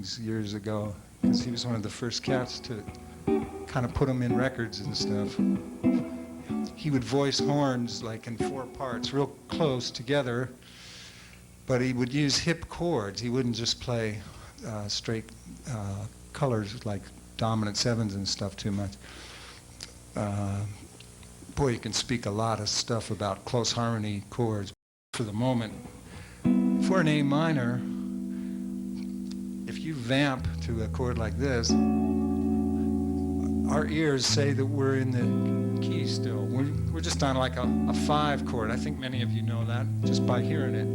recordings years ago, because he was one of the first cats to kind of put them in records and stuff. He would voice horns like in 4 parts, real close together, but he would use hip chords. He wouldn't just play straight colors like dominant 7s and stuff too much. Boy, you can speak a lot of stuff about close harmony chords. For the moment, for an A minor, if you vamp to a chord like this, our ears say that we're in the key still. We're just on like a 5 chord. I think many of you know that just by hearing it.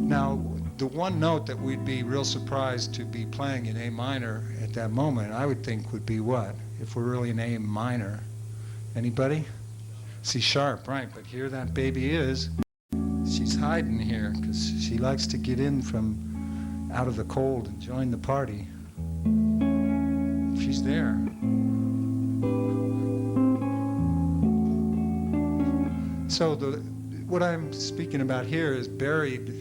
Now, the one note that we'd be real surprised to be playing in A minor at that moment, I would think would be what? If we're really in A minor. Anybody? C sharp, right, but here that baby is. She's hiding here because she likes to get in from out of the cold and join the party. She's there. So what I'm speaking about here is buried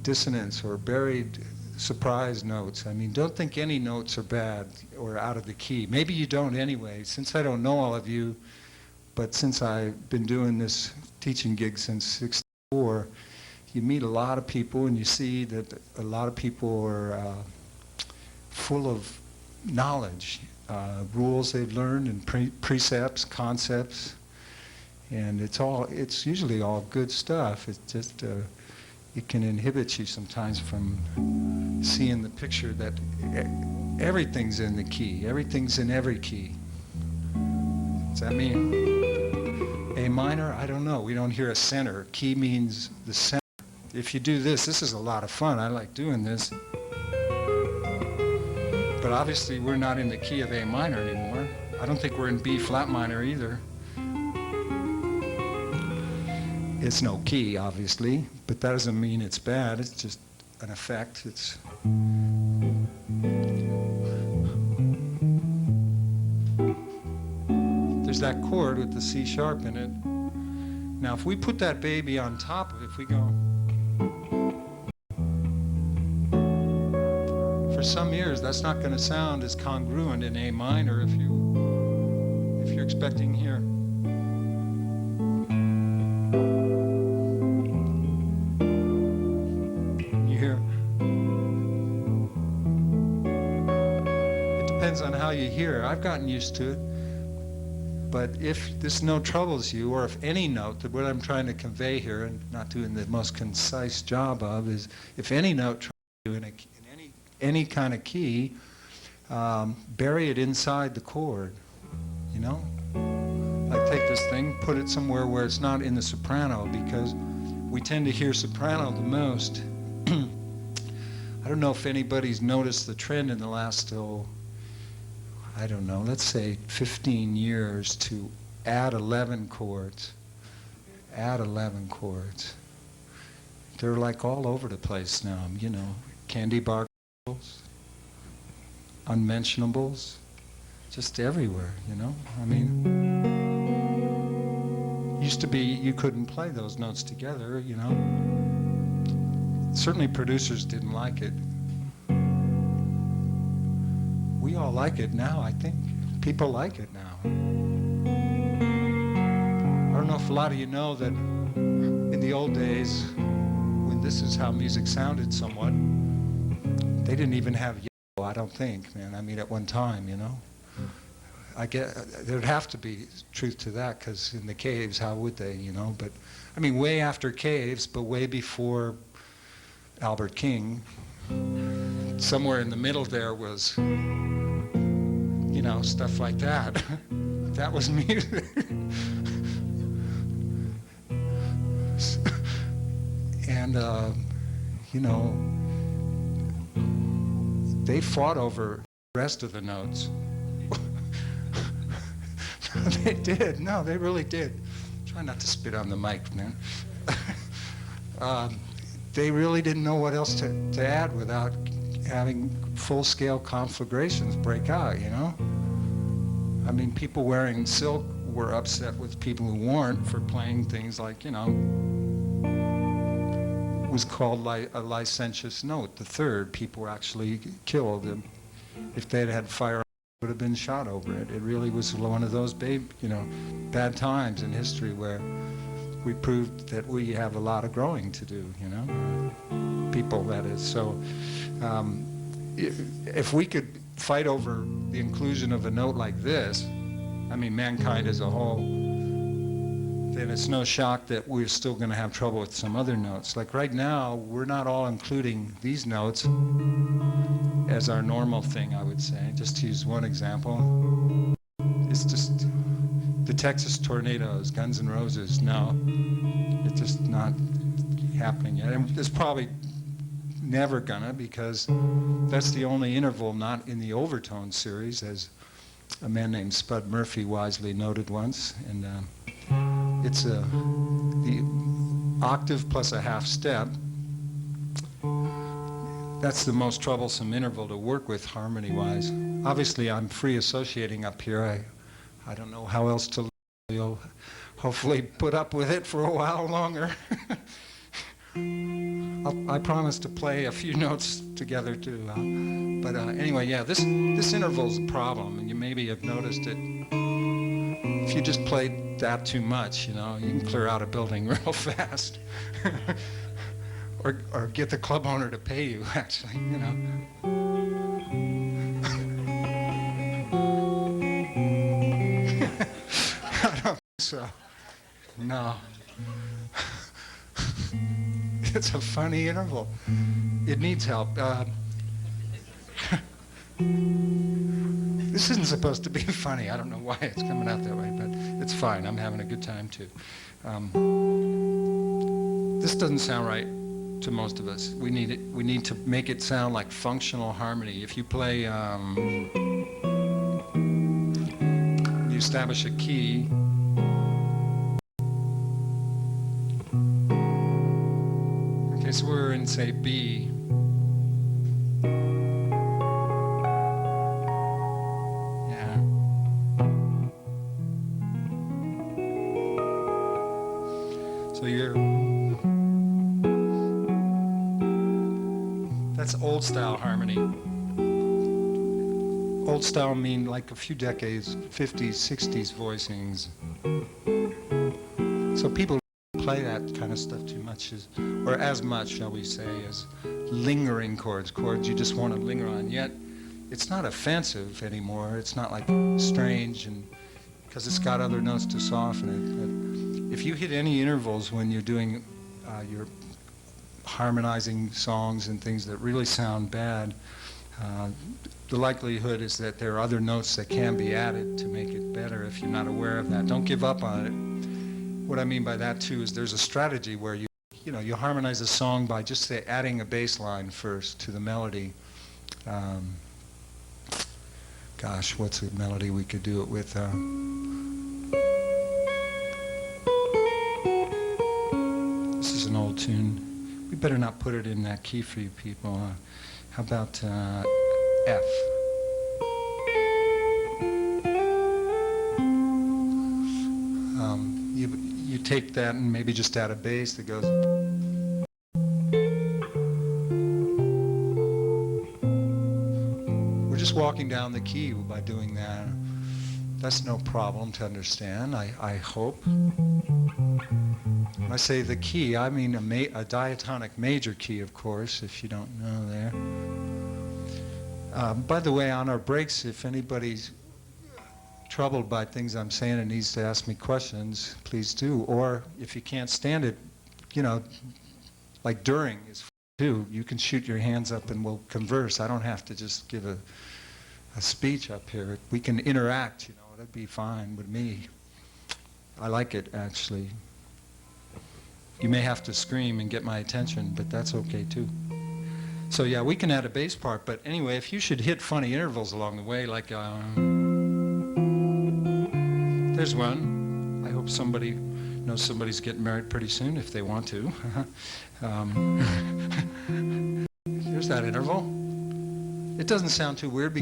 dissonance or buried surprise notes. I mean, don't think any notes are bad or out of the key. Maybe you don't anyway. Since I don't know all of you, but since I've been doing this teaching gig since '64, you meet a lot of people and you see that a lot of people are full of knowledge, rules they've learned and precepts, concepts, and it's usually all good stuff. It's just it can inhibit you sometimes from seeing the picture that everything's in the key, everything's in every key. Does that mean A minor? I don't know. We don't hear a center. Key means the center. If you do this is a lot of fun. I like doing this. But obviously we're not in the key of A minor anymore. I don't think we're in B flat minor either. It's no key, obviously, but that doesn't mean it's bad. It's just an effect. There's that chord with the C sharp in it. Now, if we put that baby on top of it, if we go, for some years, that's not going to sound as congruent in A minor if you're expecting here. On how you hear. I've gotten used to it, but if this note troubles you, or if any note, that what I'm trying to convey here and not doing the most concise job of is, if any note troubles you in any kind of key, bury it inside the chord, you know? Like take this thing, put it somewhere where it's not in the soprano, because we tend to hear soprano the most. I don't know if anybody's noticed the trend in the last, I don't know, let's say 15 years to add 11 chords. Add 11 chords. They're like all over the place now, you know, candy bar girls, unmentionables, just everywhere, you know? I mean, used to be you couldn't play those notes together, you know? Certainly producers didn't like it. We all like it now, I think. People like it now. I don't know if a lot of you know that in the old days, when this is how music sounded somewhat, they didn't even have yellow, I don't think, man. I mean, at one time, you know. I get, there'd have to be truth to that, because in the caves, how would they, you know? But, I mean, way after caves, but way before Albert King, somewhere in the middle there was, you know, stuff like that. That was music. And, you know, they fought over the rest of the notes. They did. No, they really did. Try not to spit on the mic, man. They really didn't know what else to add without having full-scale conflagrations break out, you know? I mean, people wearing silk were upset with people who weren't for playing things like, you know, was called a licentious note. The third, people were actually killed. And if they'd had firearms, would have been shot over it. It really was one of those bad times in history where we proved that we have a lot of growing to do, people, that is. So if we could fight over the inclusion of a note like this, I mean, mankind as a whole, then it's no shock that we're still going to have trouble with some other notes. Like right now, we're not all including these notes as our normal thing, I would say. Just to use one example, it's just the Texas Tornadoes, Guns N' Roses. No, it's just not happening yet. And it's probably never gonna, because that's the only interval not in the overtone series, as a man named Spud Murphy wisely noted once. And it's the octave plus a half step. That's the most troublesome interval to work with harmony-wise. Obviously, I'm free associating up here. I don't know how else to. You'll hopefully put up with it for a while longer. I promise to play a few notes together too. But anyway, yeah, this interval's a problem, and you maybe have noticed it. If you just played that too much, you can clear out a building real fast. Or get the club owner to pay you, actually, I don't think so. No. It's a funny interval. It needs help. This isn't supposed to be funny. I don't know why it's coming out that way, but it's fine. I'm having a good time, too. This doesn't sound right to most of us. We need to make it sound like functional harmony. If you play, you establish a key. Okay, so we're in, say, B. Yeah. So that's old style harmony. Old style mean like a few decades, 50s, 60s voicings. So people play that kind of stuff too much, or as much, shall we say, as lingering chords you just want to linger on. Yet it's not offensive anymore. It's not like strange, and because it's got other notes to soften it. But if you hit any intervals when you're doing your harmonizing songs and things that really sound bad, the likelihood is that there are other notes that can be added to make it better if you're not aware of that. Don't give up on it. What I mean by that too is there's a strategy where you harmonize a song by just say adding a bass line first to the melody. Gosh, what's a melody we could do it with? This is an old tune. We better not put it in that key for you people. How about F? You take that and maybe just add a bass that goes. We're just walking down the key by doing that. That's no problem to understand, I hope. When I say the key, I mean a diatonic major key, of course, if you don't know there. By the way, on our breaks, if anybody's troubled by things I'm saying and needs to ask me questions, please do. Or if you can't stand it, like during is too, you can shoot your hands up and we'll converse. I don't have to just give a speech up here. We can interact, that'd be fine with me. I like it, actually. You may have to scream and get my attention, but that's okay too. So yeah, we can add a bass part, but anyway, if you should hit funny intervals along the way, like there's one. I hope somebody knows somebody's getting married pretty soon if they want to. Here's that interval. It doesn't sound too weird because